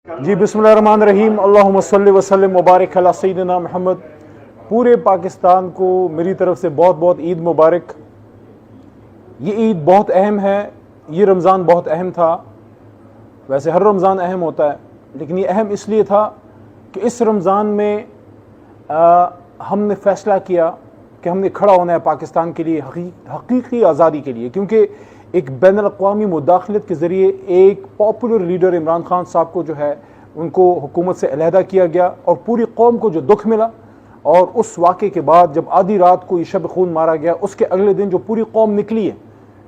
जी बिस्मिल्लाहिर्रहमानिर्रहीम, अल्लाहुम्मा सल्लि व सल्लिम मुबारक अला सय्यिदिना मोहम्मद। पूरे पाकिस्तान को मेरी तरफ से बहुत बहुत ईद मुबारक। ये ईद बहुत अहम है, ये रमज़ान बहुत अहम था। वैसे हर रमज़ान अहम होता है, लेकिन ये अहम इसलिए था कि इस रमज़ान में हमने फ़ैसला किया कि हमने खड़ा होना है पाकिस्तान के लिए, हकीकी आज़ादी के लिए। क्योंकि एक बैनुल-अक़वामी मुदाखलत के ज़रिए एक पॉपुलर लीडर इमरान खान साहब को जो है उनको हुकूमत से अलहदा किया गया और पूरी कौम को जो दुख मिला, और उस वाक़े के बाद जब आधी रात को ये शब खून मारा गया, उसके अगले दिन जो पूरी कौम निकली है,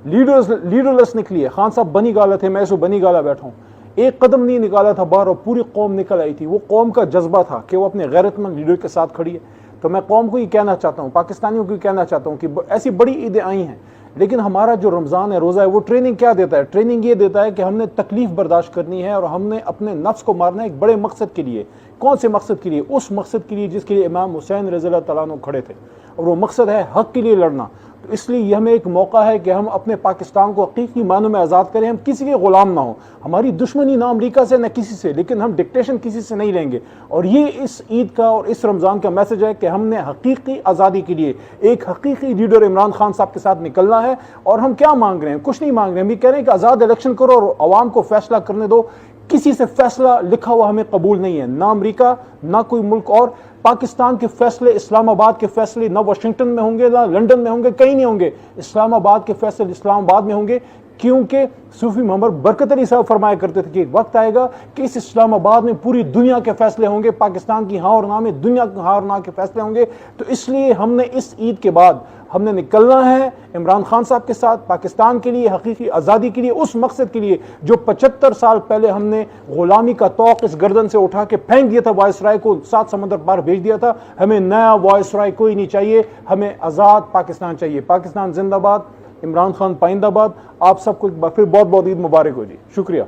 लीडरलेस निकली है। खान साहब बनी गाला थे, मैं सो बनी गाला बैठा हूँ, एक कदम नहीं निकाला था बाहर और पूरी कौम निकल आई थी। वो कौम का जज्बा था कि वो अपने गैरतमंद लीडर के साथ खड़ी है। तो मैं कौम को ये कहना चाहता हूँ, पाकिस्तानियों को ये कहना चाहता हूँ कि ऐसी बड़ी ईदें आई हैं, लेकिन हमारा जो रमज़ान है, रोज़ा है, वो ट्रेनिंग क्या देता है? ट्रेनिंग ये देता है कि हमने तकलीफ बर्दाश्त करनी है और हमने अपने नफ्स को मारना है एक बड़े मकसद के लिए। कौन से मकसद के लिए? उस मकसद के लिए जिसके लिए इमाम हुसैन रज़ियल्लाहु तआला अन्हु खड़े थे, और वो मकसद है हक़ के लिए लड़ना। तो इसलिए यह हमें एक मौका है कि हम अपने पाकिस्तान को हकीकी मानों में आज़ाद करें, हम किसी के ग़ुलाम ना हो। हमारी दुश्मनी ना अमरीका से न किसी से, लेकिन हम डिक्टेशन किसी से नहीं लेंगे। और ये इस ईद का और इस रमज़ान का मैसेज है कि हमने हकीकी आज़ादी के लिए एक हकीकी लीडर इमरान खान साहब के साथ निकलना है। और हम क्या मांग रहे हैं? कुछ नहीं मांग रहे हैं, हम ये कह रहे हैं कि आज़ाद इलेक्शन करो और अवाम को फैसला करने दो। किसी से फैसला लिखा हुआ हमें कबूल नहीं है, ना अमरीका ना कोई मुल्क। और पाकिस्तान के फैसले, इस्लामाबाद के फैसले ना वाशिंगटन में होंगे ना लंदन में होंगे, कहीं नहीं होंगे। इस्लामाबाद के फैसले इस्लामाबाद में होंगे, क्योंकि सूफी मोहम्मद बरकत अली साहब फरमाया करते थे कि एक वक्त आएगा कि इस इस्लामाबाद में पूरी दुनिया के फैसले होंगे, पाकिस्तान की हाँ और ना में दुनिया की हाँ और ना के फैसले होंगे। तो इसलिए हमने इस ईद के बाद हमने निकलना है इमरान खान साहब के साथ, पाकिस्तान के लिए, हकीकी आज़ादी के लिए, उस मकसद के लिए जो 75 साल पहले हमने गुलामी का तौक इस गर्दन से उठा के फेंक दिया था, वायसराय को 7 समंदर पार भेज दिया था। हमें नया वायसराय कोई नहीं चाहिए, हमें आज़ाद पाकिस्तान चाहिए। पाकिस्तान जिंदाबाद, इमरान खान पाइंदाबाद। आप सबको एक बार फिर बहुत बहुत ईद मुबारक हो जी। शुक्रिया।